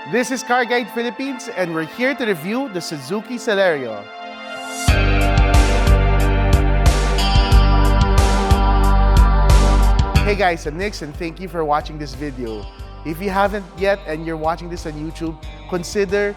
This is Car Guide Philippines, and we're here to review the Suzuki Celerio. Hey guys, I'm Nix, and thank you for watching this video. If you haven't yet and you're watching this on YouTube, consider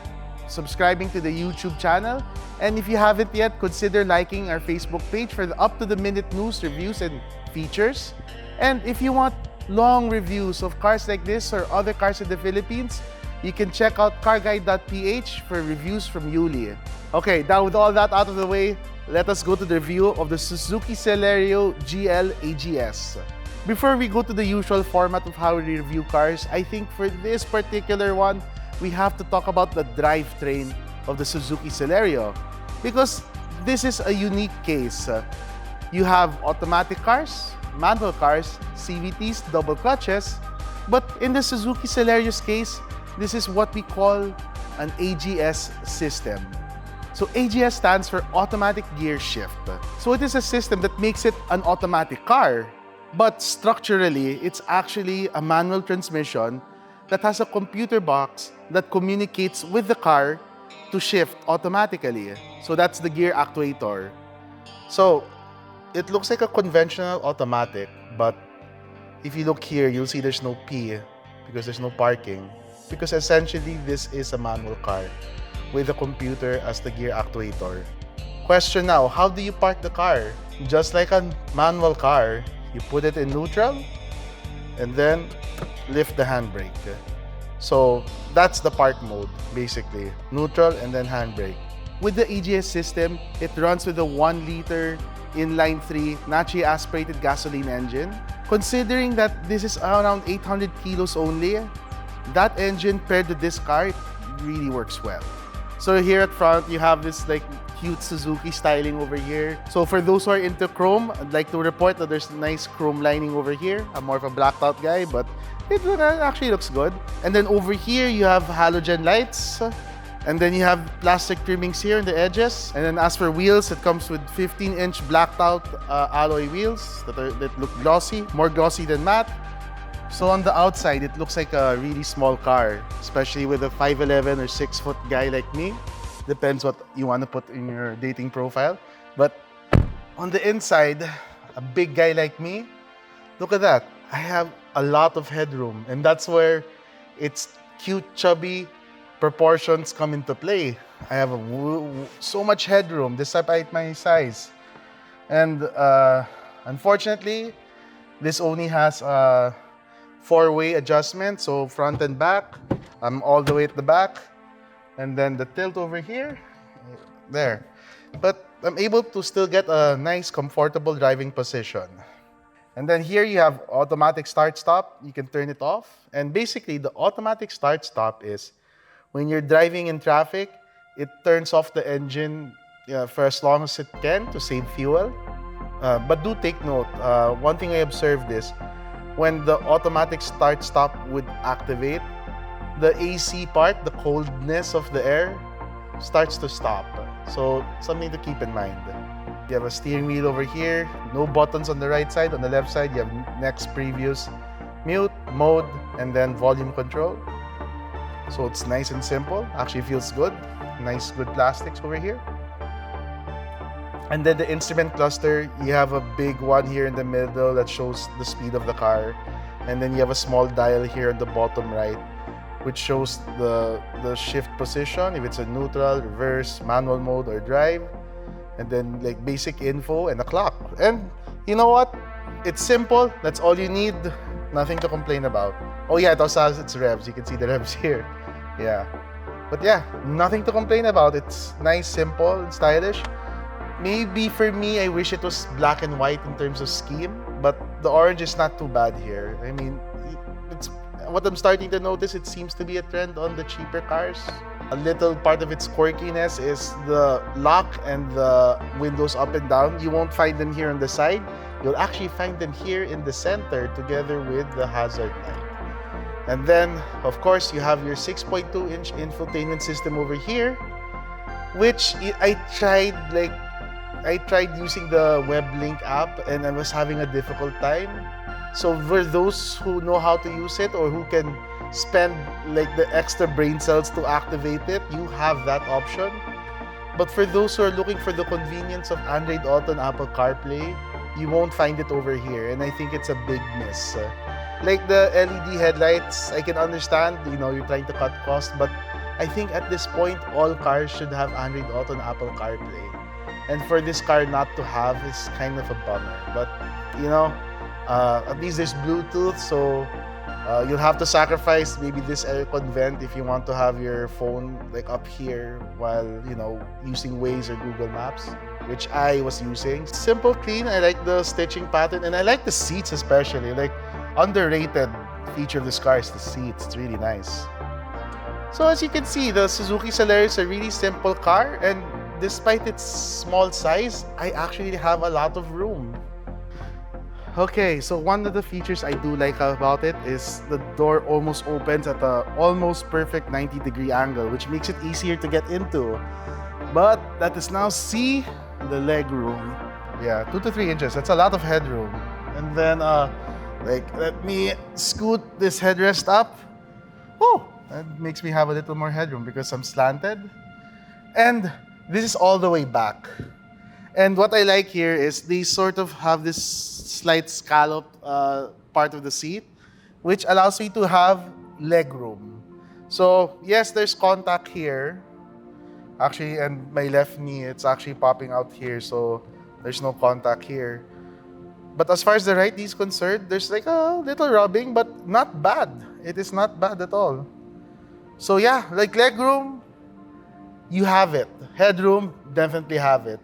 subscribing to the YouTube channel. And if you haven't yet, consider liking our Facebook page for the up-to-the-minute news, reviews, and features. And if you want long reviews of cars like this or other cars in the Philippines, you can check out CarGuide.PH for reviews from Yuli. Okay, now with all that out of the way, let us go to the review of the Suzuki Celerio GL AGS. Before we go to the usual format of how we review cars, I think for this particular one, we have to talk about the drivetrain of the Suzuki Celerio, because this is a unique case. You have automatic cars, manual cars, CVTs, double clutches, but in the Suzuki Celerio's case, this is what we call an AGS system. So AGS stands for automatic gear shift. So it is a system that makes it an automatic car, but structurally, it's actually a manual transmission that has a computer box that communicates with the car to shift automatically. So that's the gear actuator. So it looks like a conventional automatic, but if you look here, you'll see there's no P because there's no parking. Because essentially, this is a manual car with a computer as the gear actuator. Question now, how do you park the car? Just like a manual car, you put it in neutral and then lift the handbrake. So that's the park mode, basically. Neutral and then handbrake. With the AGS system, it runs with a 1-liter inline-3 naturally aspirated gasoline engine. Considering that this is around 800 kilos only, that engine paired with this car, it really works well. So here at front, you have this like cute Suzuki styling over here. So for those who are into chrome, I'd like to report that there's a nice chrome lining over here. I'm more of a blacked out guy, but it actually looks good. And then over here, you have halogen lights. And then you have plastic trimmings here on the edges. And then as for wheels, it comes with 15-inch blacked out alloy wheels that look glossy, more glossy than matte. So on the outside, it looks like a really small car, especially with a 5'11" or 6-foot guy like me. Depends what you want to put in your dating profile. But on the inside, a big guy like me, look at that. I have a lot of headroom, and that's where its cute, chubby proportions come into play. I have so much headroom despite my size. And unfortunately, this only has a 4-way adjustment, so front and back. I'm all the way at the back. And then the tilt over here, there. But I'm able to still get a nice, comfortable driving position. And then here you have automatic start-stop. You can turn it off. And basically, the automatic start-stop is when you're driving in traffic, it turns off the engine for as long as it can to save fuel. But do take note, one thing I observed is when the automatic start-stop would activate, the AC part, the coldness of the air, starts to stop. So something to keep in mind. You have a steering wheel over here, no buttons on the right side. On the left side, you have next, previous, mute, mode, and then volume control. So it's nice and simple. Actually feels good. Nice, good plastics over here. And then the instrument cluster, you have a big one here in the middle that shows the speed of the car. And then you have a small dial here on the bottom right, which shows the shift position, if it's a neutral, reverse, manual mode, or drive. And then like basic info and a clock. And you know what? It's simple. That's all you need. Nothing to complain about. Oh yeah, it also has its revs. You can see the revs here. Yeah. But yeah, nothing to complain about. It's nice, simple, and stylish. Maybe for me, I wish it was black and white in terms of scheme, but the orange is not too bad here. I mean, what I'm starting to notice, it seems to be a trend on the cheaper cars. A little part of its quirkiness is the lock and the windows up and down. You won't find them here on the side. You'll actually find them here in the center together with the hazard light. And then, of course, you have your 6.2-inch infotainment system over here, which I tried using the WebLink app and I was having a difficult time. So for those who know how to use it or who can spend like the extra brain cells to activate it, you have that option. But for those who are looking for the convenience of Android Auto and Apple CarPlay, you won't find it over here, and I think it's a big miss. Like the LED headlights, I can understand, you're trying to cut costs, but I think at this point, all cars should have Android Auto and Apple CarPlay. And for this car not to have is kind of a bummer. But, at least there's Bluetooth, so you'll have to sacrifice maybe this aircon vent if you want to have your phone like up here while, using Waze or Google Maps, which I was using. Simple, clean. I like the stitching pattern, and I like the seats especially. Like, underrated feature of this car is the seats. It's really nice. So as you can see, the Suzuki Celerio is a really simple car, and despite its small size, I actually have a lot of room. Okay, so one of the features I do like about it is the door almost opens at an almost perfect 90-degree angle, which makes it easier to get into. But that is now the leg room. Yeah, 2 to 3 inches. That's a lot of headroom. And then, let me scoot this headrest up. Oh, that makes me have a little more headroom because I'm slanted. And this is all the way back. And what I like here is they sort of have this slight scalloped part of the seat, which allows me to have leg room. So yes, there's contact here. Actually, and my left knee, it's actually popping out here, so there's no contact here. But as far as the right knee is concerned, there's like a little rubbing, but not bad. It is not bad at all. So yeah, like leg room, you have it. Headroom, definitely have it.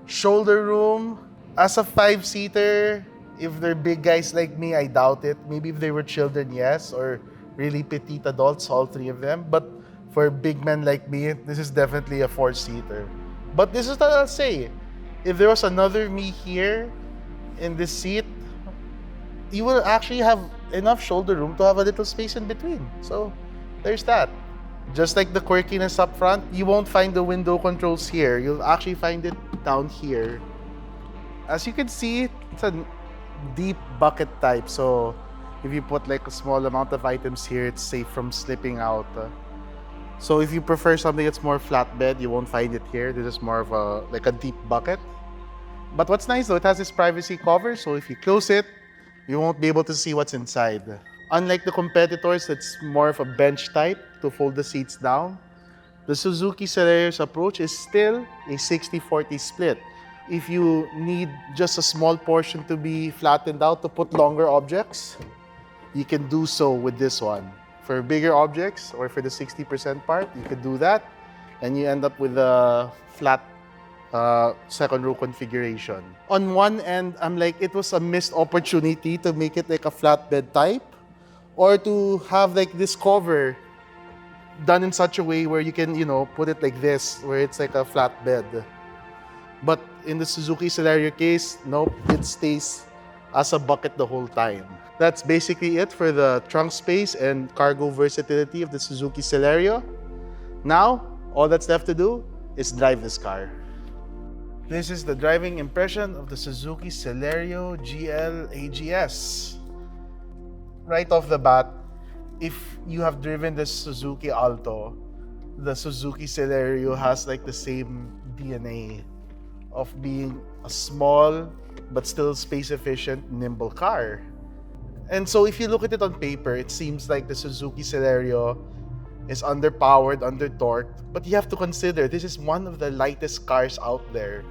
Shoulder room, as a 5-seater, if they're big guys like me, I doubt it. Maybe if they were children, yes, or really petite adults, all 3 of them. But for big men like me, this is definitely a 4-seater. But this is what I'll say. If there was another me here in this seat, you will actually have enough shoulder room to have a little space in between. So there's that. Just like the quirkiness up front, you won't find the window controls here. You'll actually find it down here. As you can see, it's a deep bucket type. So if you put like a small amount of items here, it's safe from slipping out. So if you prefer something that's more flatbed, you won't find it here. This is more of a deep bucket. But what's nice though, it has this privacy cover. So if you close it, you won't be able to see what's inside. Unlike the competitors, that's more of a bench type to fold the seats down. The Suzuki Celerio's approach is still a 60-40 split. If you need just a small portion to be flattened out to put longer objects, you can do so with this one. For bigger objects or for the 60% part, you could do that, and you end up with a flat second row configuration. On one end, I'm like, it was a missed opportunity to make it like a flatbed type, or to have like this cover done in such a way where you can, put it like this, where it's like a flatbed. But in the Suzuki Celerio case, nope, it stays as a bucket the whole time. That's basically it for the trunk space and cargo versatility of the Suzuki Celerio. Now, all that's left to do is drive this car. This is the driving impression of the Suzuki Celerio GL AGS. Right off the bat, if you have driven the Suzuki Alto, the Suzuki Celerio has like the same DNA of being a small but still space-efficient, nimble car. And so if you look at it on paper, it seems like the Suzuki Celerio is underpowered, under-torqued, but you have to consider this is one of the lightest cars out there,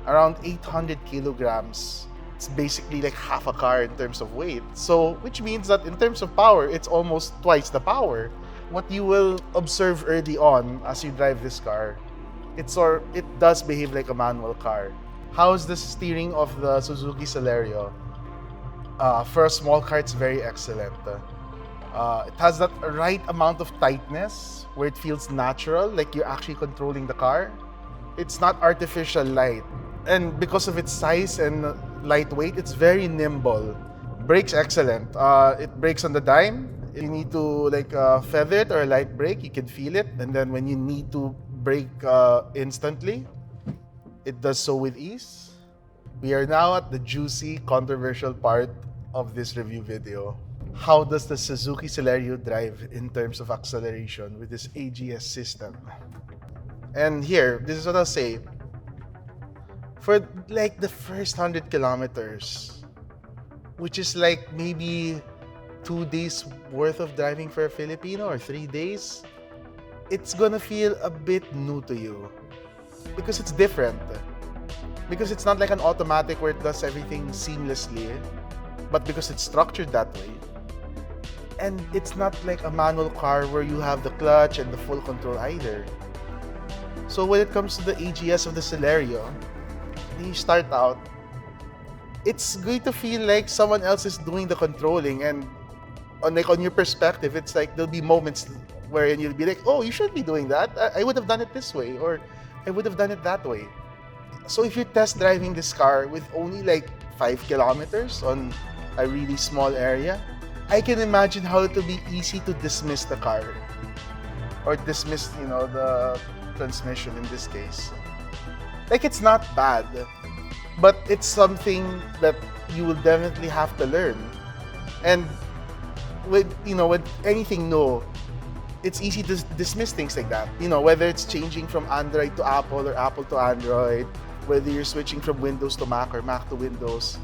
around 800 kilograms. It's basically like half a car in terms of weight. So, which means that in terms of power, it's almost twice the power. What you will observe early on as you drive this car, it does behave like a manual car. How is the steering of the Suzuki Celerio? For a small car, it's very excellent. It has that right amount of tightness where it feels natural, like you're actually controlling the car. It's not artificial light. And because of its size and lightweight, it's very nimble. Brakes excellent. It brakes on the dime. If you need to feather it or a light brake, you can feel it. And then when you need to brake instantly, it does so with ease. We are now at the juicy, controversial part of this review video. How does the Suzuki Celerio drive in terms of acceleration with this AGS system? And here, this is what I'll say. For like the first 100 kilometers, which is like maybe 2 days worth of driving for a Filipino or 3 days, it's gonna feel a bit new to you because it's different. Because it's not like an automatic where it does everything seamlessly, but because it's structured that way. And it's not like a manual car where you have the clutch and the full control either. So when it comes to the AGS of the Celerio, when you start out, it's going to feel like someone else is doing the controlling, and on your perspective, it's like there'll be moments wherein you'll be like, oh, you shouldn't be doing that. I would have done it this way, or I would have done it that way. So if you're test driving this car with only like 5 kilometers on a really small area, I can imagine how it will be easy to dismiss the car or dismiss, the transmission in this case. Like, it's not bad, but it's something that you will definitely have to learn. And with anything new, it's easy to dismiss things like that. Whether it's changing from Android to Apple or Apple to Android, whether you're switching from Windows to Mac or Mac to Windows,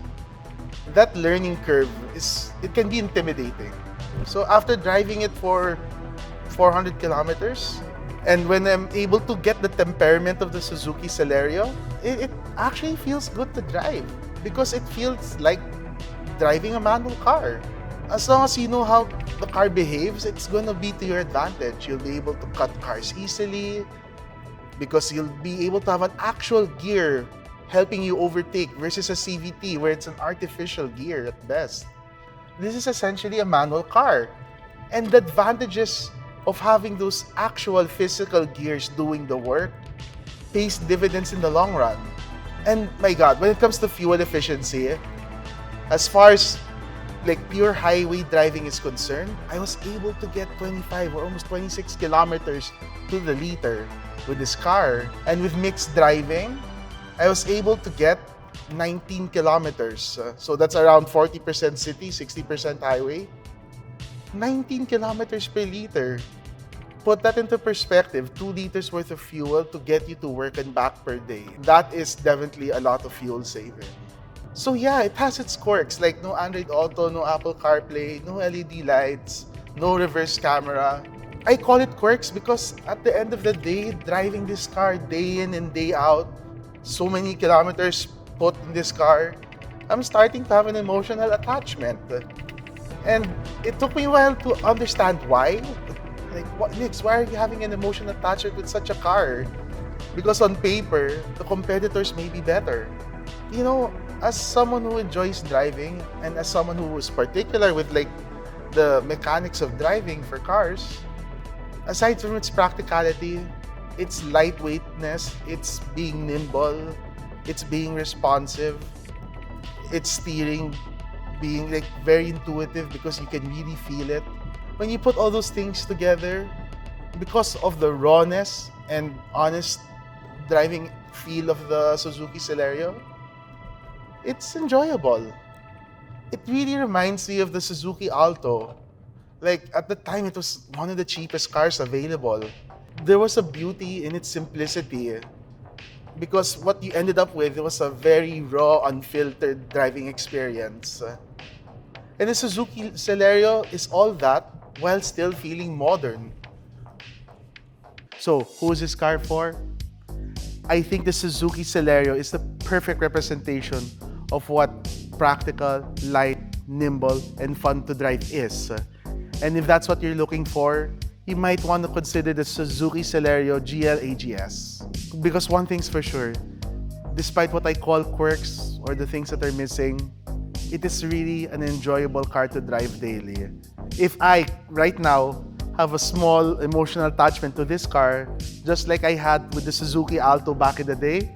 that learning curve it can be intimidating. So after driving it for 400 kilometers, and when I'm able to get the temperament of the Suzuki Celerio, it actually feels good to drive because it feels like driving a manual car. As long as you know how the car behaves, it's going to be to your advantage. You'll be able to cut cars easily because you'll be able to have an actual gear helping you overtake versus a CVT where it's an artificial gear at best. This is essentially a manual car. And the advantages of having those actual physical gears doing the work pays dividends in the long run. And my God, when it comes to fuel efficiency, as far as like pure highway driving is concerned, I was able to get 25 or almost 26 kilometers to the liter with this car. And with mixed driving, I was able to get 19 kilometers. So that's around 40% city, 60% highway. 19 kilometers per liter. Put that into perspective, 2 liters worth of fuel to get you to work and back per day. That is definitely a lot of fuel saving. So yeah, it has its quirks, like no Android Auto, no Apple CarPlay, no LED lights, no reverse camera. I call it quirks because at the end of the day, driving this car day in and day out, so many kilometers put in this car, I'm starting to have an emotional attachment. And it took me a while to understand why. Like, what, Nix, why are you having an emotional attachment with such a car? Because on paper, the competitors may be better. As someone who enjoys driving and as someone who is particular with like the mechanics of driving for cars, aside from its practicality, its lightweightness, it's being nimble, it's being responsive, its steering being like very intuitive because you can really feel it. When you put all those things together, because of the rawness and honest driving feel of the Suzuki Celerio, it's enjoyable. It really reminds me of the Suzuki Alto. Like, at the time, it was one of the cheapest cars available. There was a beauty in its simplicity because what you ended up with was a very raw, unfiltered driving experience. And the Suzuki Celerio is all that while still feeling modern. So, who is this car for? I think the Suzuki Celerio is the perfect representation of what practical, light, nimble, and fun to drive is. And if that's what you're looking for, you might want to consider the Suzuki Celerio GL AGS. Because one thing's for sure, despite what I call quirks or the things that are missing, it is really an enjoyable car to drive daily. If I, right now, have a small emotional attachment to this car, just like I had with the Suzuki Alto back in the day,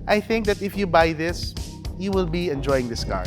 I think that if you buy this, you will be enjoying this car.